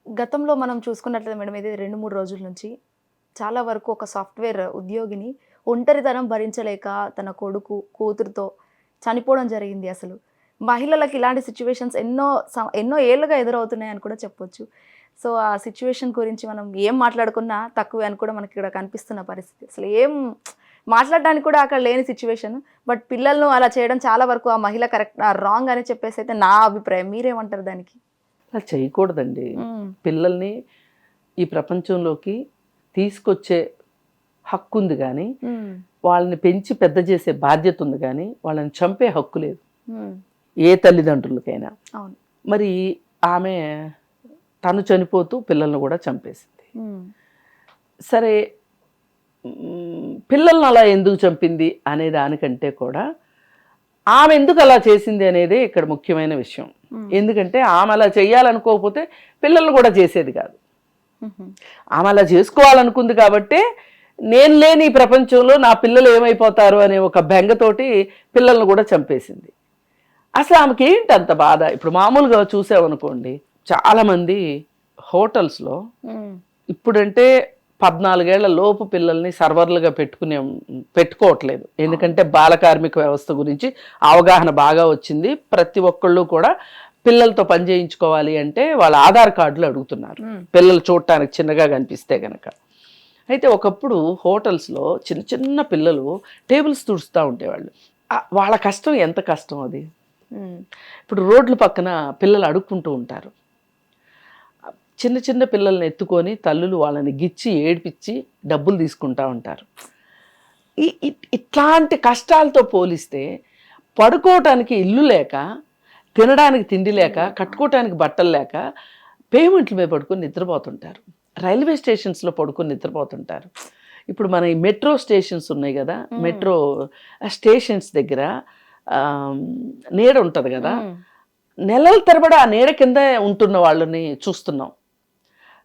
గతంలో మనం చూసుకున్నట్లయితే మేడం ఇది 2, 3 రోజుల నుంచి చాలా వరకు ఒక సాఫ్ట్‌వేర్ ఉద్యోగిని ఒంటరితనం భరించలేక తన కొడుకు, కూతురుతో చనిపోవడం జరిగింది అసలు. మహిళలకి ఇలాంటి సిట్యుయేషన్స్ ఎన్నో ఏళ్లుగా ఎదురవుతున్నాయని కూడా చెప్పొచ్చు. సో, ఆ సిట్యుయేషన్ గురించి మనం ఏం మాట్లాడుకున్నా తక్కువే అని కూడా మనకిక్కడ కనిపిస్తున్న పరిస్థితి. అసలు ఏం మాట్లాడడానికి కూడా అక్కడ లేని సిట్యుయేషన్. బట్ పిల్లలను అలా చేయడం చాలా వరకు ఆ మహిళ రాంగ్ అని చెప్పేసైతే నా అభిప్రాయం. మీరేమంటారు దానికి? అలా చేయకూడదండి. హ్మ్. పిల్లల్ని ఈ ప్రపంచంలోకి తీసుకొచ్చే హక్కు ఉంది కానీ హ్మ్. వాళ్ళని పెంచి పెద్ద చేసే బాధ్యత ఉంది కానీ వాళ్ళని చంపే హక్కు లేదు హ్మ్. ఏ తల్లిదండ్రులకైనా. అవును. మరి ఆమె తను చనిపోతూ పిల్లల్ని కూడా చంపేసింది. హ్మ్. సరే, పిల్లల్ని అలా ఎందుకు చంపింది అనే దానికంటే కూడా ఆమె ఎందుకు అలా చేసింది అనేది ఇక్కడ ముఖ్యమైన విషయం. ఎందుకంటే ఆమె అలా చేయాలనుకోకపోతే పిల్లల్ని కూడా చేసేది కాదు. హుహు. ఆమె అలా చేసుకోవాలనుకుంది కాబట్టే నేను లేని ఈ ప్రపంచంలో నా పిల్లలు ఏమైపోతారు అనే ఒక బెంగతోటి పిల్లల్ని కూడా చంపేసింది. అసలు ఆమెకి ఏంటి అంత బాధ? ఇప్పుడు మామూలుగా చూసామనుకోండి, చాలామంది హోటల్స్లో హ్మ్. ఇప్పుడంటే 14 ఏళ్ల లోపు పిల్లల్ని సర్వర్లుగా పెట్టుకోవట్లేదు. ఎందుకంటే బాల కార్మిక వ్యవస్థ గురించి అవగాహన బాగా వచ్చింది. ప్రతి ఒక్కళ్ళు కూడా పిల్లలతో పని చేయించుకోవాలి అంటే వాళ్ళ ఆధార్ కార్డులు అడుగుతున్నారు, పిల్లలు చూడటానికి చిన్నగా కనిపిస్తే గనక. అయితే ఒకప్పుడు హోటల్స్లో చిన్న చిన్న పిల్లలు టేబుల్స్ తుడుస్తూ ఉండేవాళ్ళు. వాళ్ళ కష్టం ఎంత కష్టం అది. ఇప్పుడు రోడ్ల పక్కన పిల్లలు అడుక్కుంటూ ఉంటారు. చిన్న చిన్న పిల్లల్ని ఎత్తుకొని తల్లులు వాళ్ళని గిచ్చి ఏడిపించి డబ్బులు తీసుకుంటూ ఉంటారు. ఇట్లాంటి కష్టాలతో పోలిస్తే పడుకోవటానికి ఇల్లు లేక, తినడానికి తిండి లేక, కట్టుకోవటానికి బట్టలు లేక పేమెంట్ల మీద పడుకొని నిద్రపోతుంటారు. రైల్వే స్టేషన్స్లో పడుకొని నిద్రపోతుంటారు. ఇప్పుడు మన ఈ మెట్రో స్టేషన్స్ ఉన్నాయి కదా, మెట్రో స్టేషన్స్ దగ్గర నీడ ఉంటుంది కదా, నెలల తరబడి ఆ నీడ కింద ఉంటున్న వాళ్ళని చూస్తున్నాం.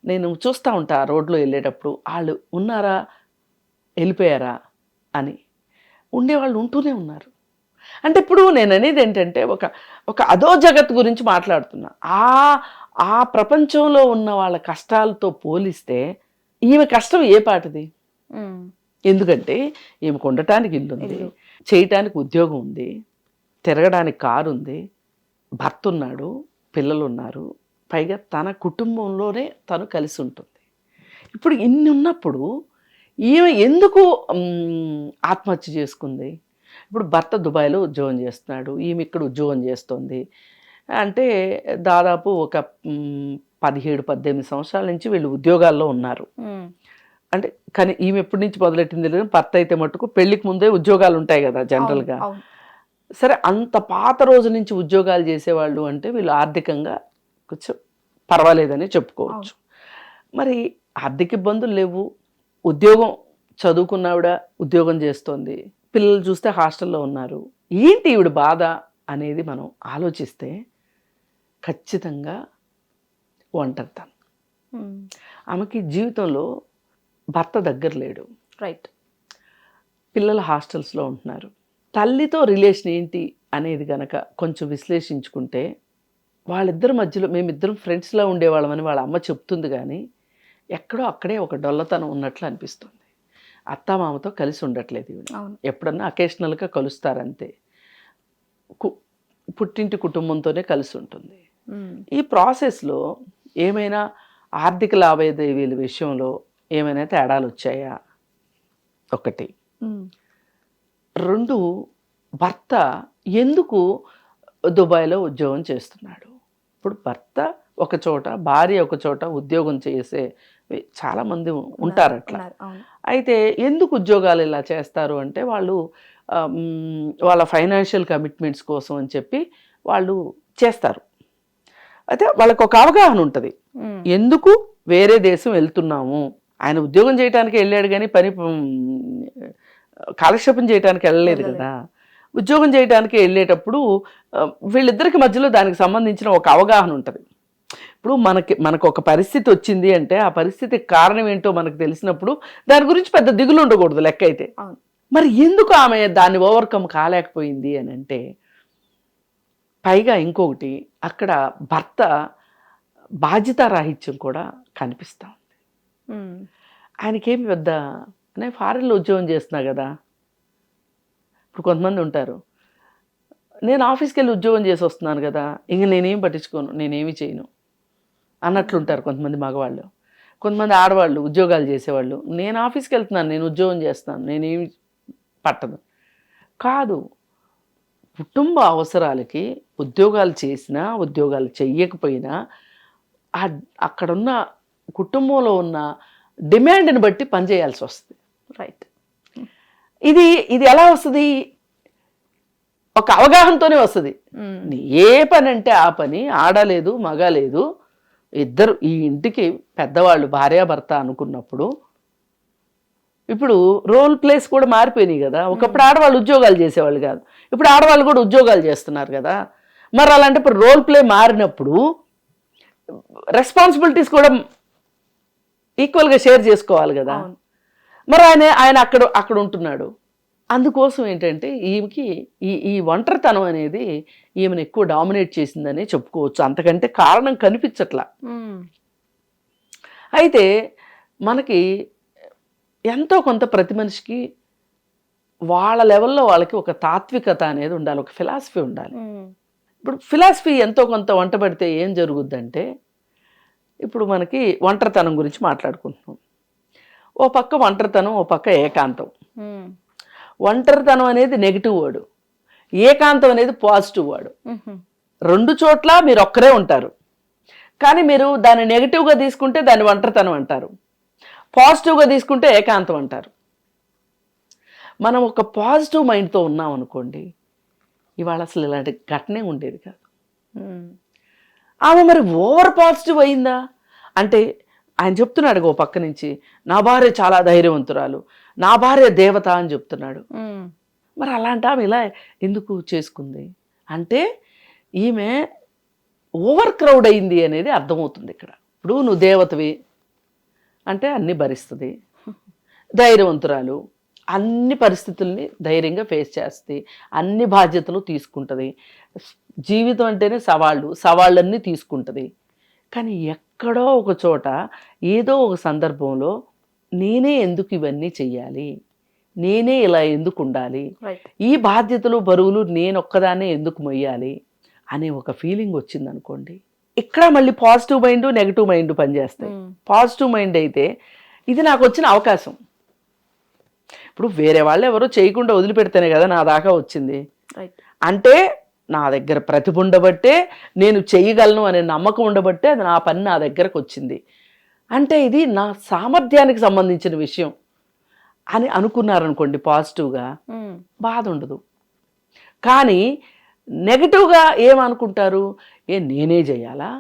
నేను చూస్తూ ఉంటా రోడ్లో వెళ్ళేటప్పుడు, వాళ్ళు ఉన్నారా వెళ్ళిపోయారా అని. ఉండేవాళ్ళు ఉంటూనే ఉన్నారు. అంటే ఇప్పుడు నేను అనేది ఏంటంటే ఒక అదో జగత్ గురించి మాట్లాడుతున్నా. ఆ ప్రపంచంలో ఉన్న వాళ్ళ కష్టాలతో పోలిస్తే ఈమె కష్టం ఏ పాటిది? ఎందుకంటే ఈమెకు ఉండటానికి ఇల్లు ఉంది, చేయటానికి ఉద్యోగం ఉంది, తిరగడానికి కారు ఉంది, భర్త ఉన్నాడు, పిల్లలు ఉన్నారు, పైగా తన కుటుంబంలోనే తను కలిసి ఉంటుంది. ఇప్పుడు ఇన్ని ఉన్నప్పుడు ఈమె ఎందుకు ఆత్మహత్య చేసుకుంది? ఇప్పుడు భర్త దుబాయ్లో ఉద్యోగం చేస్తున్నాడు, ఈమె ఇక్కడ ఉద్యోగం చేస్తుంది. అంటే దాదాపు ఒక 17-18 సంవత్సరాల నుంచి వీళ్ళు ఉద్యోగాల్లో ఉన్నారు. అంటే కానీ ఈమె ఎప్పటి నుంచి మొదలెట్టింది లేదు. భర్త అయితే మటుకు పెళ్లికి ముందే ఉద్యోగాలు ఉంటాయి కదా జనరల్గా. సరే, అంత పాత రోజు నుంచి ఉద్యోగాలు చేసేవాళ్ళు అంటే వీళ్ళు ఆర్థికంగా కొంచెం పర్వాలేదని చెప్పుకోవచ్చు. మరి ఆర్థిక ఇబ్బందులు లేవు, ఉద్యోగం చదువుకున్నావిడ ఉద్యోగం చేస్తోంది, పిల్లలు చూస్తే హాస్టల్లో ఉన్నారు. ఏంటి ఈవిడ బాధ అనేది మనం ఆలోచిస్తే ఖచ్చితంగా ఒంటరితనం. ఆమెకి జీవితంలో భర్త దగ్గర లేడు, రైట్, పిల్లలు హాస్టల్స్లో ఉంటున్నారు. తల్లితో రిలేషన్ ఏంటి అనేది కనుక కొంచెం విశ్లేషించుకుంటే, వాళ్ళిద్దరి మధ్యలో మేమిద్దరం ఫ్రెండ్స్లా ఉండేవాళ్ళమని వాళ్ళ అమ్మ చెప్తుంది, కానీ ఎక్కడో అక్కడే ఒక డొల్లతనం ఉన్నట్లు అనిపిస్తుంది. అత్తామామతో కలిసి ఉండట్లేదు ఈవిడ. ఎప్పుడన్నా అకేషనల్గా కలుస్తారంతే. పుట్టింటి కుటుంబంతోనే కలిసి ఉంటుంది. ఈ ప్రాసెస్లో ఏమైనా ఆర్థిక లావాదేవీల విషయంలో ఏమైనా తేడాలు వచ్చాయా? ఒకటి. 2, భర్త ఎందుకు దుబాయ్లో ఉద్యోగం చేస్తున్నాడు? ఇప్పుడు భర్త ఒక చోట, భార్య ఒక చోట ఉద్యోగం చేసే చాలామంది ఉంటారు అట్లా. అయితే ఎందుకు ఉద్యోగాలు ఇలా చేస్తారు అంటే వాళ్ళు వాళ్ళ ఫైనాన్షియల్ కమిట్మెంట్స్ కోసం అని చెప్పి వాళ్ళు చేస్తారు. అయితే వాళ్ళకు ఒక అవగాహన ఉంటుంది, ఎందుకు వేరే దేశం వెళ్తున్నాము. ఆయన ఉద్యోగం చేయడానికి వెళ్ళాడు కానీ కాలక్షేపం చేయడానికి వెళ్ళలేదు కదా. ఉద్యోగం చేయడానికి వెళ్ళేటప్పుడు వీళ్ళిద్దరికి మధ్యలో దానికి సంబంధించిన ఒక అవగాహన ఉంటుంది. ఇప్పుడు మనకు ఒక పరిస్థితి వచ్చింది అంటే ఆ పరిస్థితికి కారణం ఏంటో మనకు తెలిసినప్పుడు దాని గురించి పెద్ద దిగులు ఉండకూడదు లెక్క అయితే. మరి ఎందుకు ఆమె దాన్ని ఓవర్కమ్ కాలేకపోయింది అని అంటే, పైగా ఇంకొకటి, అక్కడ భర్త బాధ్యతారాహిత్యం కూడా కనిపిస్తూ ఉంది. ఆయనకేమి పెద్ద నేను ఫారెన్లో ఉద్యోగం చేస్తున్నా కదా. ఇప్పుడు కొంతమంది ఉంటారు, నేను ఆఫీస్కి వెళ్ళి ఉద్యోగం చేసి వస్తున్నాను కదా, ఇంక నేనేం పట్టించుకోను, నేనేమి చేయను అన్నట్లుంటారు కొంతమంది మగవాళ్ళు. కొంతమంది ఆడవాళ్ళు ఉద్యోగాలు చేసేవాళ్ళు, నేను ఆఫీస్కి వెళ్తున్నాను, నేను ఉద్యోగం చేస్తున్నాను, నేనేమి పట్టదు. కాదు, కుటుంబ అవసరాలకి ఉద్యోగాలు చేసినా ఉద్యోగాలు చెయ్యకపోయినా అక్కడున్న కుటుంబంలో ఉన్న డిమాండ్ని బట్టి పనిచేయాల్సి వస్తుంది. రైట్. ఇది ఎలా వస్తుంది? ఒక అవగాహనతోనే వస్తుంది. ఏ పని అంటే ఆ పని, ఆడలేదు మగ లేదు, ఇద్దరు ఈ ఇంటికి పెద్దవాళ్ళు భార్యాభర్త అనుకున్నప్పుడు ఇప్పుడు రోల్ ప్లేస్ కూడా మారిపోయినాయి కదా. ఒకప్పుడు ఆడవాళ్ళు ఉద్యోగాలు చేసేవాళ్ళు కాదు, ఇప్పుడు ఆడవాళ్ళు కూడా ఉద్యోగాలు చేస్తున్నారు కదా. మరి అలాంటి ఇప్పుడు రోల్ ప్లే మారినప్పుడు రెస్పాన్సిబిలిటీస్ కూడా ఈక్వల్గా షేర్ చేసుకోవాలి కదా. మరి ఆయన అక్కడ ఉంటున్నాడు. అందుకోసం ఏంటంటే ఈమెకి ఈ ఒంటరితనం అనేది ఈమెను ఎక్కువ డామినేట్ చేసిందని చెప్పుకోవచ్చు. అంతకంటే కారణం కనిపించట్లా. అయితే మనకి ఎంతో కొంత ప్రతి మనిషికి వాళ్ళ లెవెల్లో వాళ్ళకి ఒక తాత్వికత అనేది ఉండాలి, ఒక ఫిలాసఫీ ఉండాలి. ఇప్పుడు ఫిలాసఫీ ఎంతో కొంత వంటబడితే ఏం జరుగుద్దంటే, ఇప్పుడు మనకి ఒంటరితనం గురించి మాట్లాడుకుంటున్నాం. ఓ పక్క ఒంటరితనం, ఓ పక్క ఏకాంతం. ఒంటరితనం అనేది నెగిటివ్ వర్డ్, ఏకాంతం అనేది పాజిటివ్ వర్డ్. రెండు చోట్ల మీరు ఒక్కరే ఉంటారు, కానీ మీరు దాన్ని నెగిటివ్గా తీసుకుంటే దాన్ని ఒంటరితనం అంటారు, పాజిటివ్గా తీసుకుంటే ఏకాంతం అంటారు. మనం ఒక పాజిటివ్ మైండ్తో ఉన్నాం అనుకోండి, ఇవాళ అసలు ఇలాంటి ఘటనే ఉండేది కాదు. ఆమె మరి ఓవర్ పాజిటివ్ అయిందా అంటే, ఆయన చెప్తున్నాడు ఓ పక్క నుంచి, నా భార్య చాలా ధైర్యవంతురాలు, నా భార్య దేవత అని చెప్తున్నాడు. మరి అలాంటి ఆమె ఇలా ఎందుకు చేసుకుంది అంటే, ఈమె ఓవర్ క్రౌడ్ అయింది అనేది అర్థమవుతుంది ఇక్కడ. ఇప్పుడు నువ్వు దేవతవి అంటే అన్ని భరిస్తుంది, ధైర్యవంతురాలు, అన్ని పరిస్థితుల్ని ధైర్యంగా ఫేస్ చేస్తుంది, అన్ని బాధ్యతలు తీసుకుంటుంది, జీవితం అంటేనే సవాళ్ళన్నీ తీసుకుంటుంది. కానీ ఎక్కడో ఒక చోట ఏదో ఒక సందర్భంలో నేనే ఎందుకు ఇవన్నీ చెయ్యాలి, నేనే ఇలా ఎందుకు ఉండాలి, ఈ బాధ్యతలు బరువులు నేనొక్కదాన్నే ఎందుకు మొయ్యాలి అనే ఒక ఫీలింగ్ వచ్చింది అనుకోండి. ఇక్కడ మళ్ళీ పాజిటివ్ మైండ్ నెగిటివ్ మైండ్ పనిచేస్తాయి. పాజిటివ్ మైండ్ అయితే ఇది నాకు వచ్చిన అవకాశం, ఇప్పుడు వేరే వాళ్ళు ఎవరో చేయకుండా వదిలిపెడితేనే కదా నా దాకా వచ్చింది, అంటే నా దగ్గర ప్రతిభ ఉండబట్టే, నేను చేయగలను అనే నమ్మకం ఉండబట్టే అది నా పని నా దగ్గరకు వచ్చింది, అంటే ఇది నా సామర్థ్యానికి సంబంధించిన విషయం అని అనుకున్నారనుకోండి పాజిటివ్గా, బాధ ఉండదు. కానీ నెగిటివ్గా ఏమనుకుంటారు, నేనే చేయాలా,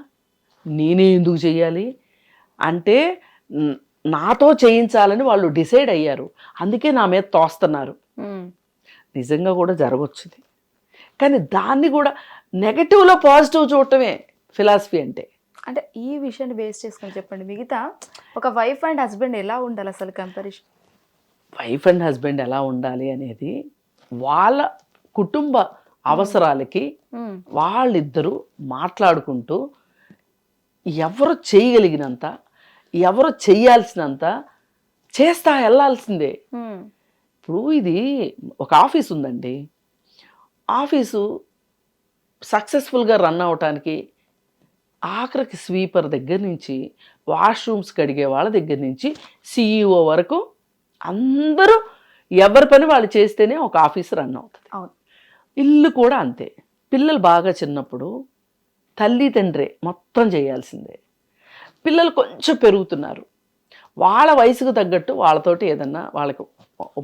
నేనే ఎందుకు చేయాలి అంటే నాతో చేయించాలని వాళ్ళు డిసైడ్ అయ్యారు, అందుకే నా మీద తోస్తున్నారు. నిజంగా కూడా జరగొచ్చుది, కానీ దాన్ని కూడా నెగటివ్లో పాజిటివ్ చూడటమే ఫిలాసఫీ అంటే. అంటే ఈ విషయాన్ని బేస్ చేసుకొని చెప్పండి, మిగతా ఒక వైఫ్ అండ్ హస్బెండ్ ఎలా ఉండాలి అసలు కంపారిజన్? వైఫ్ అండ్ హస్బెండ్ ఎలా ఉండాలి అనేది వాళ్ళ కుటుంబ అవసరాలకి వాళ్ళిద్దరూ మాట్లాడుకుంటూ ఎవరు చేయగలిగినంత, ఎవరు చేయాల్సినంత చేస్తా వెళ్ళాల్సిందే. ఇప్పుడు ఇది ఒక ఆఫీస్ ఉందండి, ఆఫీసు సక్సెస్ఫుల్గా రన్ అవటానికి ఆఖరికి స్వీపర్ దగ్గర నుంచి వాష్రూమ్స్ కడిగే వాళ్ళ దగ్గర నుంచి CEO వరకు అందరూ ఎవరి పని వాళ్ళు చేస్తేనే ఒక ఆఫీస్ రన్ అవుతుంది. ఇల్లు కూడా అంతే. పిల్లలు బాగా చిన్నప్పుడు తల్లి తండ్రే మొత్తం చేయాల్సిందే. పిల్లలు కొంచెం పెరుగుతున్నారు, వాళ్ళ వయసుకు తగ్గట్టు వాళ్ళతోటి ఏదన్నా వాళ్ళకు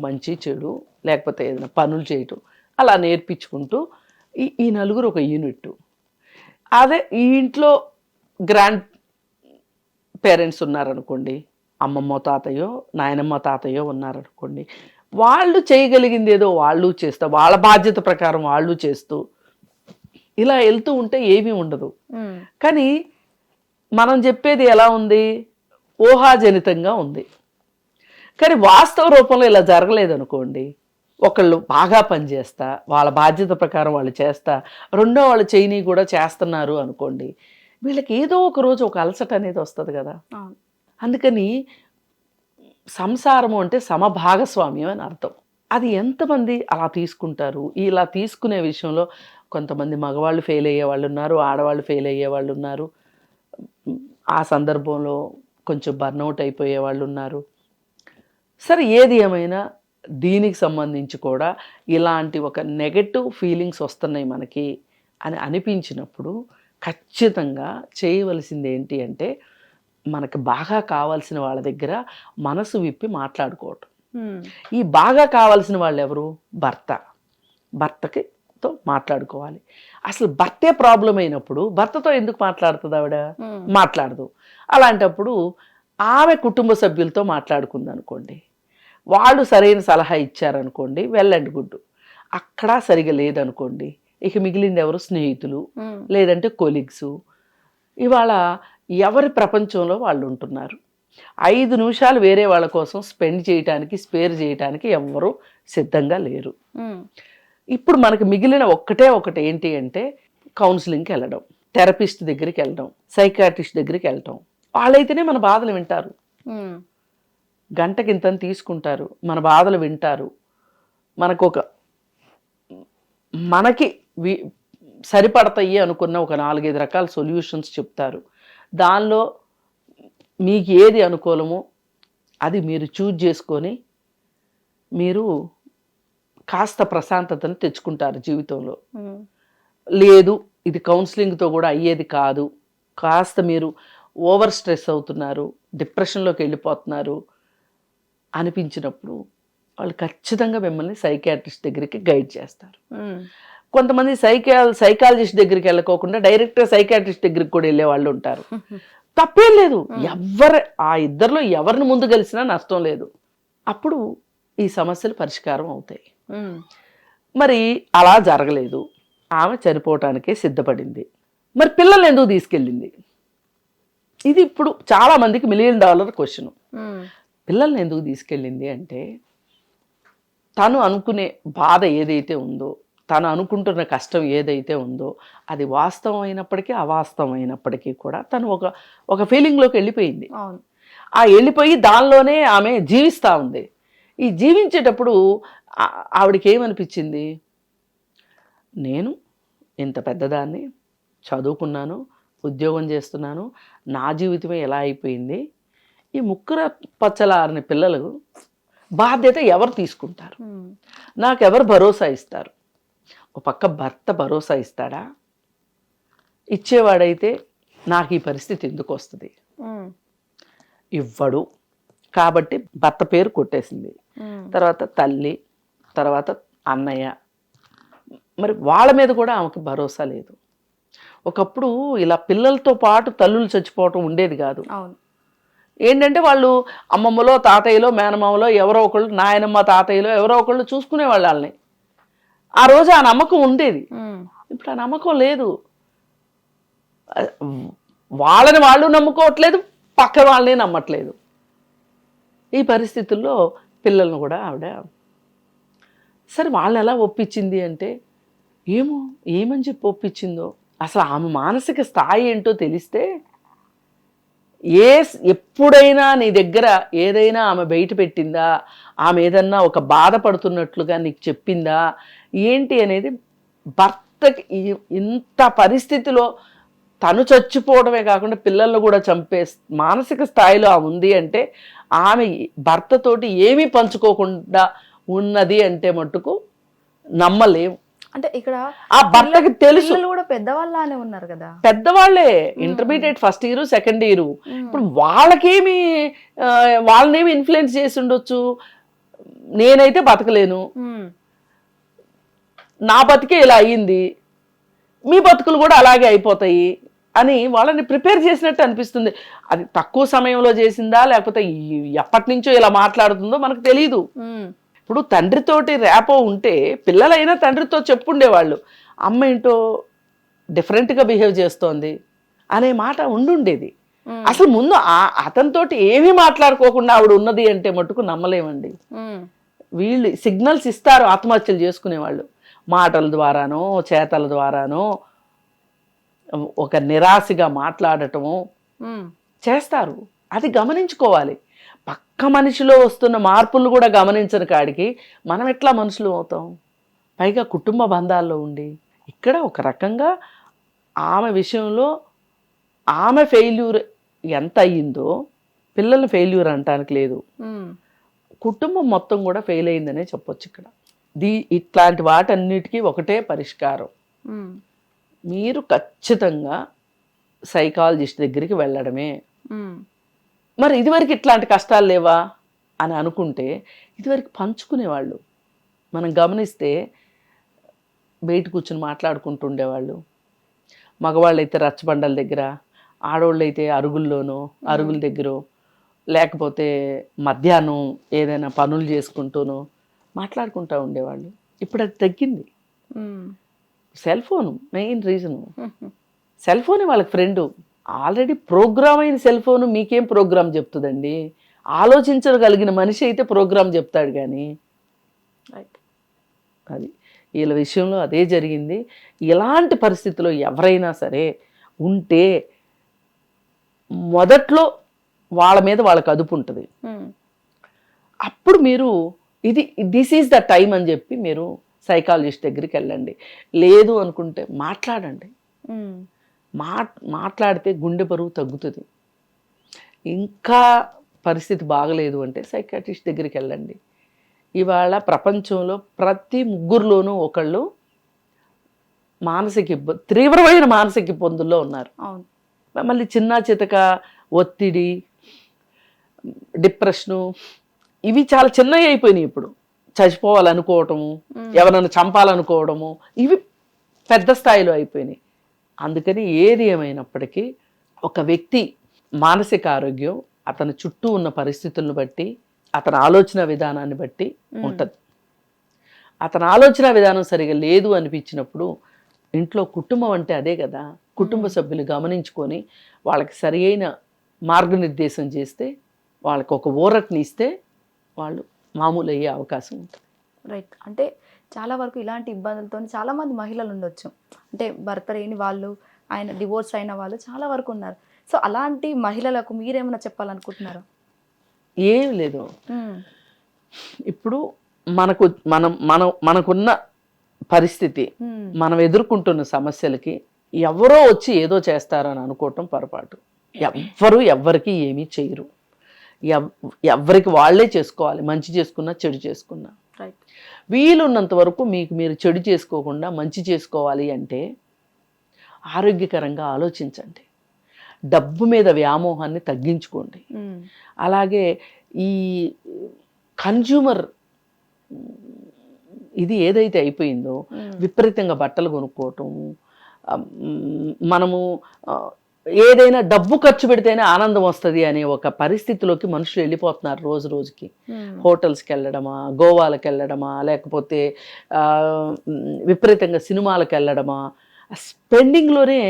మంచి చెడు లేకపోతే ఏదైనా పనులు చేయటం అలా నేర్పించుకుంటూ ఈ నలుగురు ఒక యూనిట్. అదే ఈ ఇంట్లో గ్రాండ్ పేరెంట్స్ ఉన్నారనుకోండి, అమ్మమ్మ తాతయ్యో నాయనమ్మ తాతయ్యో ఉన్నారనుకోండి, వాళ్ళు చేయగలిగింది ఏదో వాళ్ళు చేస్తూ వాళ్ళ బాధ్యత ప్రకారం వాళ్ళు చేస్తూ ఇలా వెళ్తూ ఉంటే ఏమీ ఉండదు. కానీ మనం చెప్పేది ఎలా ఉంది, ఊహాజనితంగా ఉంది. కానీ వాస్తవ రూపంలో ఇలా జరగలేదనుకోండి, ఒకళ్ళు బాగా పనిచేస్తా వాళ్ళ బాధ్యత ప్రకారం వాళ్ళు చేస్తా రెండో వాళ్ళు చేయని కూడా చేస్తున్నారు అనుకోండి, వీళ్ళకి ఏదో ఒక రోజు ఒక అలసట అనేది వస్తుంది కదా. అవును. అందుకని సంసారము అంటే సమభాగస్వామ్యం అని అర్థం. అది ఎంతమంది అలా తీసుకుంటారు? ఇలా తీసుకునే విషయంలో కొంతమంది మగవాళ్ళు ఫెయిల్ అయ్యే వాళ్ళు ఉన్నారు, ఆడవాళ్ళు ఫెయిల్ అయ్యే వాళ్ళు ఉన్నారు, ఆ సందర్భంలో కొంచెం బర్న్అవుట్ అయిపోయే వాళ్ళు ఉన్నారు. సరే, ఏది ఏమైనా దీనికి సంబంధించి కూడా ఇలాంటి ఒక నెగటివ్ ఫీలింగ్స్ వస్తున్నాయి మనకి అని అనిపించినప్పుడు ఖచ్చితంగా చేయవలసింది ఏంటి అంటే, మనకు బాగా కావాల్సిన వాళ్ళ దగ్గర మనసు విప్పి మాట్లాడుకోవటం. ఈ బాగా కావాల్సిన వాళ్ళు ఎవరు? భర్తతో మాట్లాడుకోవాలి. అసలు భర్తే ప్రాబ్లం అయినప్పుడు భర్తతో ఎందుకు మాట్లాడుతుంది ఆవిడ? మాట్లాడదు. అలాంటప్పుడు ఆమె కుటుంబ సభ్యులతో మాట్లాడుకుంది అనుకోండి, వాళ్ళు సరైన సలహా ఇచ్చారనుకోండి, వెల్ అండ్ గుడ్. అక్కడ సరిగా లేదనుకోండి, ఇక మిగిలింది ఎవరు? స్నేహితులు, లేదంటే కొలీగ్స్. ఇవాళ ఎవరి ప్రపంచంలో వాళ్ళు ఉంటున్నారు. 5 నిమిషాలు వేరే వాళ్ళ కోసం స్పేర్ చేయటానికి ఎవ్వరూ సిద్ధంగా లేరు. ఇప్పుడు మనకు మిగిలిన ఒకటి ఏంటి అంటే, కౌన్సిలింగ్కి వెళ్ళడం, థెరపిస్ట్ దగ్గరికి వెళ్ళడం, సైకాట్రిస్ట్ దగ్గరికి వెళ్ళడం. వాళ్ళైతేనే మన బాధలు వింటారు. గంటకింతని తీసుకుంటారు, మన బాధలు వింటారు, మనకి సరిపడతాయి అనుకున్న ఒక 4-5 రకాల సొల్యూషన్స్ చెప్తారు. దానిలో మీకు ఏది అనుకూలమో అది మీరు చూజ్ చేసుకొని మీరు కాస్త ప్రశాంతతను తెచ్చుకుంటారు జీవితంలో. లేదు, ఇది కౌన్సిలింగ్తో కూడా అయ్యేది కాదు, కాస్త మీరు ఓవర్ స్ట్రెస్ అవుతున్నారు, డిప్రెషన్లోకి వెళ్ళిపోతున్నారు అనిపించినప్పుడు వాళ్ళు ఖచ్చితంగా మిమ్మల్ని సైకాట్రిస్ట్ దగ్గరికి గైడ్ చేస్తారు. కొంతమంది సైకాలజిస్ట్ దగ్గరికి వెళ్ళకోకుండా డైరెక్ట్గా సైకాట్రిస్ట్ దగ్గరికి కూడా వెళ్ళే వాళ్ళు ఉంటారు. తప్పేం లేదు, ఆ ఇద్దరిలో ఎవరిని ముందు కలిసినా నష్టం లేదు. అప్పుడు ఈ సమస్యలు పరిష్కారం అవుతాయి. మరి అలా జరగలేదు, ఆమె చనిపోవటానికే సిద్ధపడింది. మరి పిల్లల్ని ఎందుకు తీసుకెళ్ళింది? ఇది ఇప్పుడు చాలా మందికి $1 మిలియన్ క్వశ్చన్. పిల్లల్ని ఎందుకు తీసుకెళ్ళింది అంటే, తను అనుకునే బాధ ఏదైతే ఉందో, తను అనుకుంటున్న కష్టం ఏదైతే ఉందో, అది వాస్తవం అయినప్పటికీ అవాస్తవం అయినప్పటికీ కూడా తను ఒక ఫీలింగ్లోకి వెళ్ళిపోయింది. ఆ వెళ్ళిపోయి దానిలోనే ఆమె జీవిస్తూ ఉంది. ఈ జీవించేటప్పుడు ఆవిడకి ఏమనిపించింది? నేను ఇంత పెద్దదాన్ని, చదువుకున్నాను, ఉద్యోగం చేస్తున్నాను, నా జీవితమే ఎలా అయిపోయింది? ఈ ముక్కుర పచ్చలారని పిల్లలు బాధ్యత ఎవరు తీసుకుంటారు? నాకెవరు భరోసా ఇస్తారు? ఒక పక్క భర్త భరోసా ఇస్తాడా? ఇచ్చేవాడైతే నాకు ఈ పరిస్థితి ఎందుకు వస్తుంది? ఇవ్వడు. కాబట్టి భర్త పేరు కొట్టేసింది. తర్వాత తల్లి, తర్వాత అన్నయ్య, మరి వాళ్ళ మీద కూడా ఆమెకు భరోసా లేదు. ఒకప్పుడు ఇలా పిల్లలతో పాటు తల్లులు చచ్చిపోవటం ఉండేది కాదు. ఏంటంటే వాళ్ళు అమ్మమ్మలో, తాతయ్యలో, మేనమామలో ఎవరో ఒకళ్ళు, నాయనమ్మ తాతయ్యలో ఎవరో ఒకళ్ళు చూసుకునేవాళ్ళు వాళ్ళని. ఆ రోజు ఆ నమ్మకం ఉండేది. ఇప్పుడు ఆ నమ్మకం లేదు. వాళ్ళని వాళ్ళు నమ్ముకోవట్లేదు, పక్క వాళ్ళని నమ్మట్లేదు. ఈ పరిస్థితుల్లో పిల్లలను కూడా ఆవిడ సరే వాళ్ళని ఎలా ఒప్పించింది అంటే, ఏమని చెప్పి ఒప్పించిందో, అసలు ఆమె మానసిక స్థాయి ఏంటో తెలిస్తే, ఎప్పుడైనా నీ దగ్గర ఏదైనా ఆమె బయట పెట్టిందా, ఆమె ఏదన్నా ఒక బాధపడుతున్నట్లుగా నీకు చెప్పిందా ఏంటి అనేది, భర్తకి ఇంత పరిస్థితిలో తను చచ్చిపోవడమే కాకుండా పిల్లలను కూడా చంపే మానసిక స్థాయిలో ఆమె ఉంది అంటే, ఆమె భర్తతోటి ఏమీ పంచుకోకుండా ఉన్నది అంటే మట్టుకు నమ్మలేము. అంటే ఇక్కడ ఆ భర్తకి తెలుసు కూడా పెద్దవాళ్ళనే ఉన్నారు కదా, పెద్దవాళ్లే, intermediate first year, second year. ఇప్పుడు వాళ్ళనేమి ఇన్ఫ్లుయెన్స్ చేసి ఉండొచ్చు. నేనైతే బతకలేను, నా బతికే ఇలా అయ్యింది, మీ బతుకులు కూడా అలాగే అయిపోతాయి అని వాళ్ళని ప్రిపేర్ చేసినట్టు అనిపిస్తుంది. అది తక్కువ సమయంలో చేసిందా లేకపోతే ఎప్పటి నుంచో ఇలా మాట్లాడుతుందో మనకు తెలియదు. ఇప్పుడు తండ్రితోటి ర్యాపో ఉంటే పిల్లలైనా తండ్రితో చెప్పుండేవాళ్ళు, అమ్మ ఏంటో డిఫరెంట్గా బిహేవ్ చేస్తోంది అనే మాట ఉండుండేది. అసలు ముందు అతనితోటి ఏమీ మాట్లాడుకోకుండా ఆవిడ ఉన్నది అంటే మట్టుకు నమ్మలేమండి. వీళ్ళు సిగ్నల్స్ ఇస్తారు ఆత్మహత్యలు చేసుకునేవాళ్ళు, మాటల ద్వారానో చేతల ద్వారానో ఒక నిరాశగా మాట్లాడటము చేస్తారు. అది గమనించుకోవాలి. పక్క మనిషిలో వస్తున్న మార్పులు కూడా గమనించని కాడికి మనం ఎట్లా మనుషులు అవుతాం? పైగా కుటుంబ బంధాల్లో ఉండి ఇక్కడ ఒక రకంగా ఆమె విషయంలో ఆమె ఫెయిల్యూర్ ఎంత అయ్యిందో పిల్లల ఫెయిల్యూర్ అంటానికి లేదు, కుటుంబం మొత్తం కూడా ఫెయిల్ అయిందనే చెప్పొచ్చు. ఇక్కడ ఇట్లాంటి వాటన్నిటికీ ఒకటే పరిష్కారం, మీరు ఖచ్చితంగా సైకాలజిస్ట్ దగ్గరికి వెళ్ళడమే. మరి ఇదివరకు ఇట్లాంటి కష్టాలు లేవా అని అనుకుంటే ఇదివరకు పంచుకునేవాళ్ళు. మనం గమనిస్తే బయట కూర్చొని మాట్లాడుకుంటూ ఉండేవాళ్ళు. మగవాళ్ళు అయితే రచ్చబండల దగ్గర, ఆడవాళ్ళు అయితే అరుగుల దగ్గర, లేకపోతే మధ్యాహ్నం ఏదైనా పనులు చేసుకుంటూనో మాట్లాడుకుంటూ ఉండేవాళ్ళు. ఇప్పుడు అది తగ్గింది. Cell phone main reason. Cell ఫోనే వాళ్ళకి ఫ్రెండు. ఆల్రెడీ ప్రోగ్రామ్ అయిన సెల్ ఫోను మీకేం ప్రోగ్రామ్ చెప్తుందండి? ఆలోచించగలిగిన మనిషి అయితే ప్రోగ్రామ్ చెప్తాడు కానీ. అది వీళ్ళ విషయంలో అదే జరిగింది. ఇలాంటి పరిస్థితిలో ఎవరైనా సరే ఉంటే మొదట్లో వాళ్ళ మీద వాళ్ళకి అదుపు ఉంటుంది. అప్పుడు మీరు దిస్ ఈజ్ ద టైం అని చెప్పి మీరు సైకాలజిస్ట్ దగ్గరికి వెళ్ళండి. లేదు అనుకుంటే మాట్లాడండి. మాట్లాడితే గుండె బరువు తగ్గుతుంది. ఇంకా పరిస్థితి బాగలేదు అంటే సైకాట్రిస్ట్ దగ్గరికి వెళ్ళండి. ఇవాళ ప్రపంచంలో ప్రతి ముగ్గురులోనూ ఒకళ్ళు తీవ్రమైన మానసిక ఇబ్బందుల్లో ఉన్నారు. మళ్ళీ చిన్న చితక ఒత్తిడి, డిప్రెషను ఇవి చాలా చిన్నవి అయిపోయినాయి. ఇప్పుడు చచ్చిపోవాలనుకోవటము, ఎవరైనా చంపాలనుకోవడము ఇవి పెద్ద స్థాయిలో అయిపోయినాయి. అందుకని ఏది ఏమైనప్పటికీ ఒక వ్యక్తి మానసిక ఆరోగ్యం అతని చుట్టూ ఉన్న పరిస్థితులను బట్టి, అతని ఆలోచన విధానాన్ని బట్టి ఉంటుంది. అతని ఆలోచన విధానం సరిగా లేదు అనిపించినప్పుడు ఇంట్లో కుటుంబం అంటే అదే కదా, కుటుంబ సభ్యులు గమనించుకొని వాళ్ళకి సరి అయిన మార్గనిర్దేశం చేస్తే, వాళ్ళకి ఒక ఊరటని ఇస్తే వాళ్ళు మామూలు అయ్యే అవకాశం ఉంటుంది. రైట్. అంటే చాలా వరకు ఇలాంటి ఇబ్బందులతో చాలామంది మహిళలు ఉండొచ్చు. అంటే భర్త లేని వాళ్ళు, ఆయన డివోర్స్ అయిన వాళ్ళు చాలా వరకు ఉన్నారు. సో అలాంటి మహిళలకు మీరేమైనా చెప్పాలనుకుంటున్నారా? ఏం లేదు. ఇప్పుడు మనకున్న పరిస్థితి, మనం ఎదుర్కొంటున్న సమస్యలకి ఎవరో వచ్చి ఏదో చేస్తారని అనుకోవటం పొరపాటు. ఎవ్వరికి ఏమీ చేయరు. ఎవరికి వాళ్ళే చేసుకోవాలి, మంచి చేసుకున్నా చెడు చేసుకున్నా. వీలున్నంత వరకు మీకు మీరు చెడు చేసుకోకుండా మంచి చేసుకోవాలి అంటే ఆరోగ్యకరంగా ఆలోచించండి. డబ్బు మీద వ్యామోహాన్ని తగ్గించుకోండి. అలాగే ఈ కన్జ్యూమర్ ఇది ఏదైతే అయిపోయిందో, విపరీతంగా బట్టలు కొనుక్కోవటం, మనము ఏదైనా డబ్బు ఖర్చు పెడితేనే ఆనందం వస్తుంది అనే ఒక పరిస్థితిలోకి మనుషులు వెళ్ళిపోతున్నారు. రోజు రోజుకి హోటల్స్కి వెళ్ళడమా, గోవాలకు వెళ్ళడమా, లేకపోతే విపరీతంగా సినిమాలకు వెళ్ళడమా, స్పెండింగ్లోనే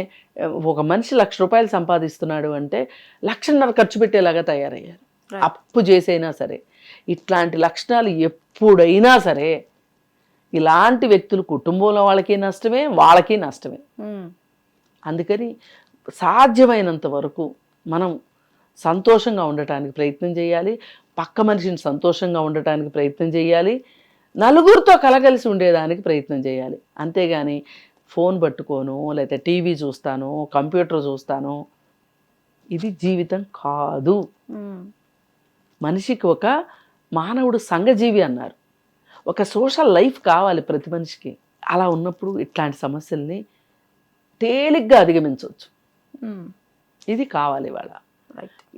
ఒక మనిషి ₹1,00,000 సంపాదిస్తున్నాడు అంటే 1,50,000 ఖర్చు పెట్టేలాగా తయారయ్యారు. అప్పు చేసైనా సరే. ఇట్లాంటి లక్షణాలు ఎప్పుడైనా సరే ఇలాంటి వ్యక్తులు కుటుంబంలో వాళ్ళకి నష్టమే, వాళ్ళకి నష్టమే. అందుకని సాధ్యమైనంత వరకు మనం సంతోషంగా ఉండటానికి ప్రయత్నం చేయాలి. పక్క మనిషిని సంతోషంగా ఉండటానికి ప్రయత్నం చేయాలి. నలుగురితో కలగలిసి ఉండేదానికి ప్రయత్నం చేయాలి. అంతేగాని ఫోన్ పట్టుకోను, లేకపోతే టీవీ చూస్తాను, కంప్యూటర్ చూస్తాను, ఇది జీవితం కాదు. మనిషికి ఒక మానవుడు సంఘజీవి అన్నారు. ఒక సోషల్ లైఫ్ కావాలి ప్రతి మనిషికి. అలా ఉన్నప్పుడు ఇట్లాంటి సమస్యల్ని తేలిగ్గా అధిగమించవచ్చు. ఇది కావాలి. ఇవాళ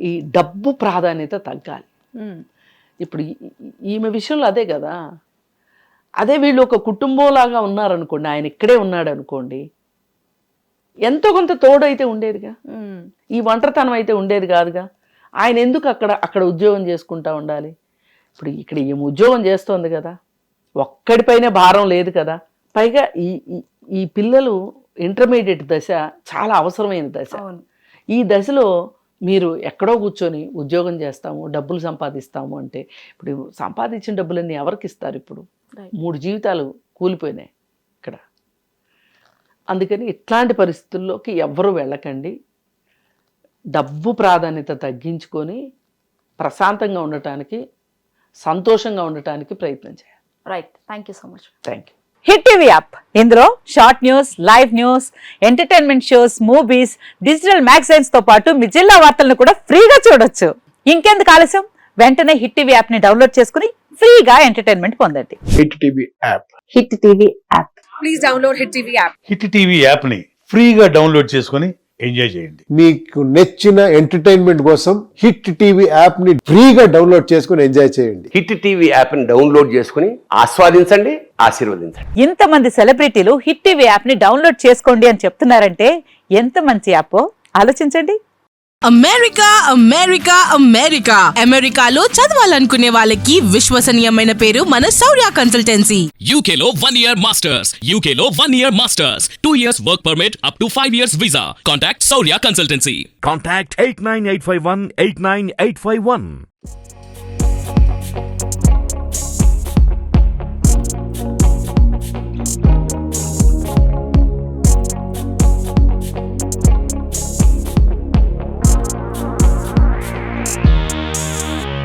ఈ డబ్బు ప్రాధాన్యత తగ్గాలి. ఇప్పుడు ఈమె విషయంలో అదే కదా. అదే వీళ్ళు ఒక కుటుంబంలాగా ఉన్నారనుకోండి, ఆయన ఇక్కడే ఉన్నాడు అనుకోండి, ఎంతో కొంత తోడు అయితే ఉండేదిగా. ఈ ఒంటరితనం అయితే ఉండేది కాదుగా. ఆయన ఎందుకు అక్కడ ఉద్యోగం చేసుకుంటా ఉండాలి? ఇప్పుడు ఇక్కడ ఈమె ఉద్యోగం చేస్తోంది కదా, ఒక్కడిపైనే భారం లేదు కదా. పైగా ఈ పిల్లలు ఇంటర్మీడియట్ దశ చాలా అవసరమైన దశ. ఈ దశలో మీరు ఎక్కడో కూర్చొని ఉద్యోగం చేస్తాము, డబ్బులు సంపాదిస్తాము అంటే ఇప్పుడు సంపాదించిన డబ్బులన్నీ ఎవరికి ఇస్తారు? ఇప్పుడు 3 జీవితాలు కూలిపోయినాయి ఇక్కడ. అందుకని ఇట్లాంటి పరిస్థితుల్లోకి ఎవ్వరూ వెళ్ళకండి. డబ్బు ప్రాధాన్యత తగ్గించుకొని ప్రశాంతంగా ఉండటానికి, సంతోషంగా ఉండటానికి ప్రయత్నం చేయాలి. Right, thank you so much. Thank you. Hit TV app, ఇందులో short news, live news, entertainment shows, movies, digital magazines తో పాటు మీ జిల్లా వార్తలను కూడా ఫ్రీగా చూడొచ్చు. ఇంకెందుకు ఆలస్యం, వెంటనే హిట్ టీవీ యాప్ ని డౌన్లోడ్ చేసుకుని ఫ్రీగా ఎంటర్టైన్మెంట్ పొందండి. Hit TV app. Hit TV app. Please download hit TV app. Hit TV యాప్ని ఫ్రీగా డౌన్లోడ్ చేసుకొని ఎంజాయ్ చేయండి. మీకు నచ్చిన ఎంటర్టైన్మెంట్ కోసం హిట్ టీవీ యాప్ ని ఫ్రీగా డౌన్లోడ్ చేసుకుని ఎంజాయ్ చేయండి. హిట్ టీవీ యాప్ని డౌన్లోడ్ చేసుకుని ఆస్వాదించండి, ఆశీర్వదించండి. ఇంతమంది సెలబ్రిటీలు హిట్ టీవీ యాప్ ని డౌన్లోడ్ చేసుకోండి అని చెప్తున్నారంటే ఎంత మంచి యాప్ ఆలోచించండి. అమెరికా అమెరికా అమెరికా అమెరికాలో చదవాలనుకునే వాళ్ళకి విశ్వసనీయమైన పేరు మన శౌర్య consultancy. UK Law 1 Year Masters. UK Law 1 Year Masters. 2 years work permit up to 5 years visa. Contact Saurya Consultancy. Contact 89851 89851.